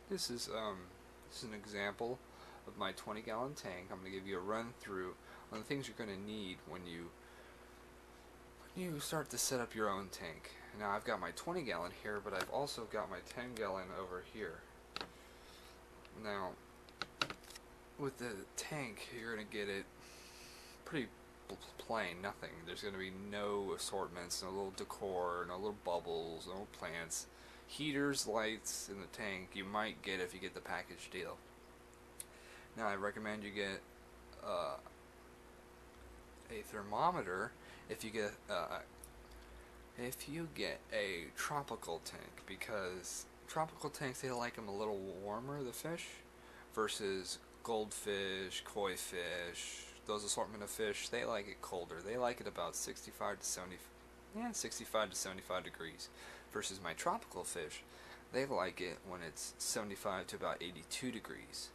This is an example of my 20-gallon tank. I'm going to give you a run through on the things you're going to need when you start to set up your own tank. Now I've got my 20-gallon here, but I've also got my 10-gallon over here. Now with the tank, you're going to get it pretty plain, nothing. There's going to be no assortments, no little decor, no little bubbles, no plants. Heaters, lights in the tank you might get if you get the package deal. Now I recommend you get a thermometer if you get a tropical tank, because tropical tanks, they like them a little warmer, the fish, versus goldfish, koi fish, those assortment of fish, they like it colder. They like it about 65 to 75 degrees. Versus my tropical fish, they like it when it's 75 to about 82 degrees.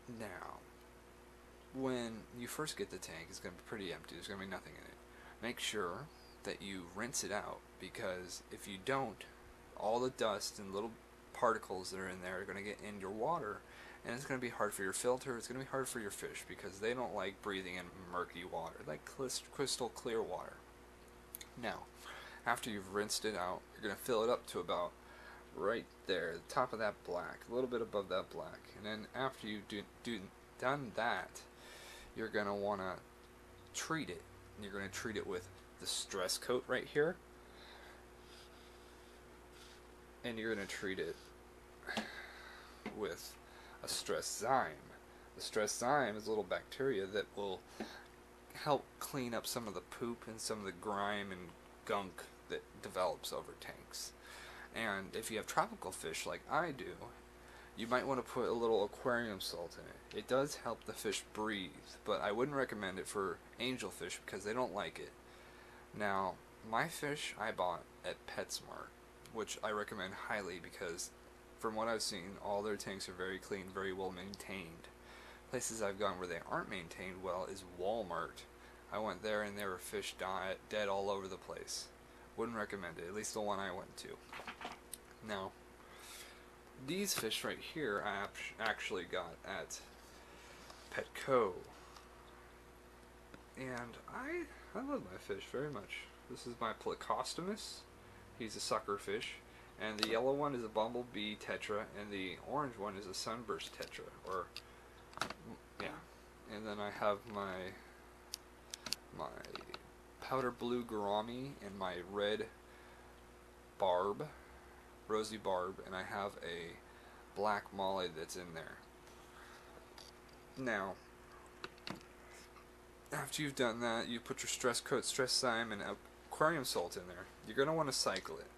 Now, when you first get the tank, it's going to be pretty empty. There's going to be nothing in it. Make sure that you rinse it out, because if you don't, all the dust and little particles that are in there are going to get in your water, and it's going to be hard for your filter. It's going to be hard for your fish, because they don't like breathing in murky water, like crystal clear water. Now, after you've rinsed it out, you're going to fill it up to about right there, the top of that black, a little bit above that black. And then after you've done that, you're going to want to treat it. And you're going to treat it with the stress coat right here. And you're going to treat it with a stress zyme. The stress zyme is a little bacteria that will help clean up some of the poop and some of the grime and gunk that develops over tanks. And if you have tropical fish like I do, you might want to put a little aquarium salt in it. It does help the fish breathe, but I wouldn't recommend it for angelfish because they don't like it. Now, my fish I bought at PetSmart, which I recommend highly because from what I've seen, all their tanks are very clean, very well maintained. Places I've gone where they aren't maintained well is Walmart. I went there and there were fish dead all over the place. Wouldn't recommend it, at least the one I went to. Now, these fish right here I actually got at Petco. And I love my fish very much. This is my Plecostomus. He's a sucker fish. And the yellow one is a bumblebee tetra, and the orange one is a sunburst tetra. Or, yeah. And then I have my powder blue gourami and my red barb, rosy barb, and I have a black molly that's in there. Now, after you've done that, you put your stress coat, stress zyme, and aquarium salt in there. You're going to want to cycle it.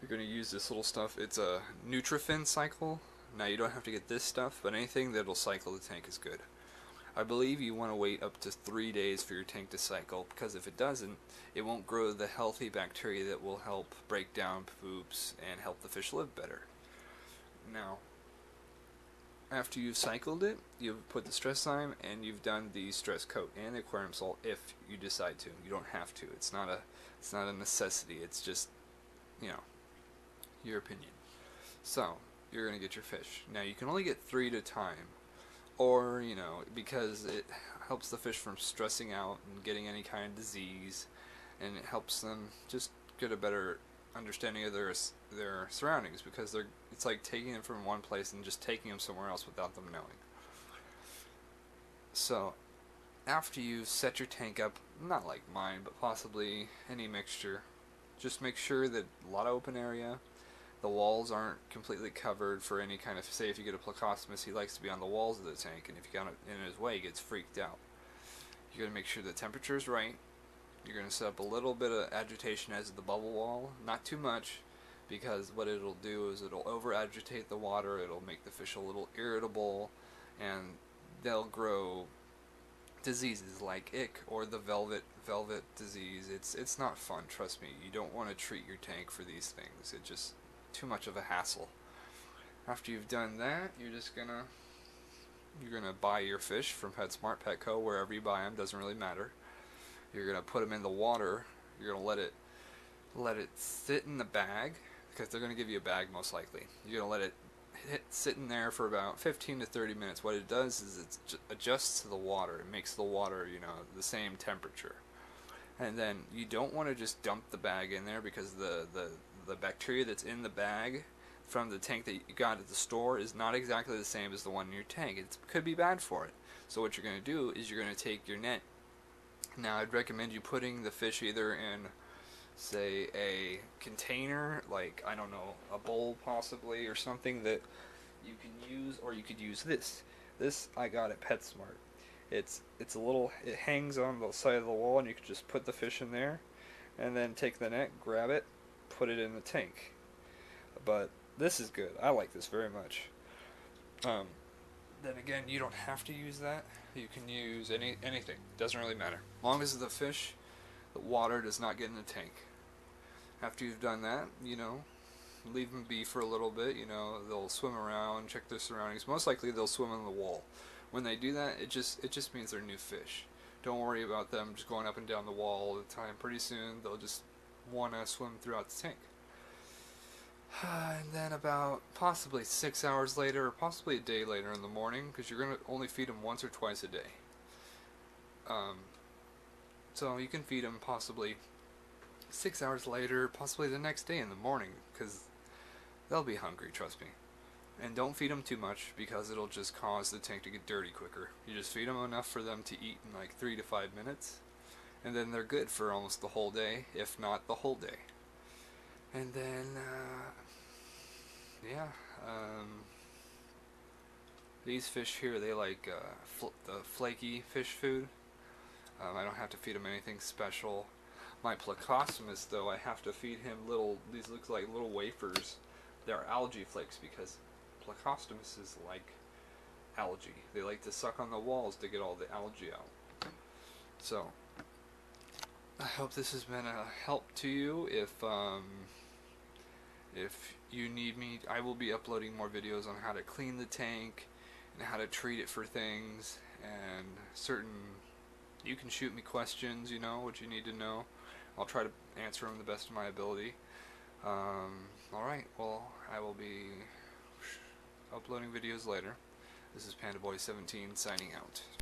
You're going to use this little stuff. It's a Nutrifin cycle. Now, you don't have to get this stuff, but anything that'll cycle the tank is good. I believe you want to wait up to 3 days for your tank to cycle, because if it doesn't, it won't grow the healthy bacteria that will help break down poops and help the fish live better. Now, after you've cycled it, you've put the stress zyme and you've done the stress coat and the aquarium salt if you decide to. You don't have to. It's not a necessity. It's just, your opinion. So, you're going to get your fish. Now, you can only get 3 at a time, or, because it helps the fish from stressing out and getting any kind of disease, and it helps them just get a better understanding of their surroundings, because it's like taking them from one place and just taking them somewhere else without them knowing. So, after you set your tank up, not like mine, but possibly any mixture, just make sure that a lot of open area, the walls aren't completely covered for any kind of, say if you get a Plecostomus, he likes to be on the walls of the tank, and if you got it in his way, he gets freaked out. You're going to make sure the temperature is right. You're going to set up a little bit of agitation as the bubble wall, not too much, because what it'll do is it'll over agitate the water, it'll make the fish a little irritable, and they'll grow diseases like ick or the velvet disease. It's not fun, trust me. You don't want to treat your tank for these things. It's just too much of a hassle. After you've done that, you're gonna buy your fish from PetSmart, Petco, wherever you buy them, doesn't really matter. You're gonna put them in the water. You're gonna let it sit in the bag, because they're gonna give you a bag most likely. You're gonna let it sitting there for about 15 to 30 minutes. What it does is it adjusts to the water. It makes the water, the same temperature. And then you don't want to just dump the bag in there, because the bacteria that's in the bag from the tank that you got at the store is not exactly the same as the one in your tank. It could be bad for it. So what you're going to do is you're going to take your net. Now I'd recommend you putting the fish either in, say, a container, like, I don't know, a bowl possibly, or something that you can use, or you could use this. This I got at PetSmart. It's a little, it hangs on the side of the wall, and you can just put the fish in there, and then take the net, grab it, put it in the tank. But this is good. I like this very much. Then again, you don't have to use that. You can use anything. Doesn't really matter. As long as the water does not get in the tank. After you've done that, leave them be for a little bit. They'll swim around, check their surroundings. Most likely they'll swim on the wall. When they do that, it just means they're new fish. Don't worry about them just going up and down the wall all the time. Pretty soon they'll just want to swim throughout the tank. And then about possibly 6 hours later, or possibly a day later in the morning, because you're going to only feed them once or twice a day. So you can feed them possibly 6 hours later, possibly the next day in the morning, because they'll be hungry, trust me. And don't feed them too much, because it'll just cause the tank to get dirty quicker. You just feed them enough for them to eat in like 3 to 5 minutes, and then they're good for almost the whole day, if not the whole day. And then, these fish here, they like the flaky fish food. I don't have to feed him anything special. My Plecostomus, though, I have to feed him these look like little wafers. They're algae flakes, because Plecostomuses like algae. They like to suck on the walls to get all the algae out. So, I hope this has been a help to you. If you need me, I will be uploading more videos on how to clean the tank and how to treat it for things, and you can shoot me questions, what you need to know. I'll try to answer them the best of my ability. Alright, well, I will be uploading videos later. This is PandaBoy17 signing out.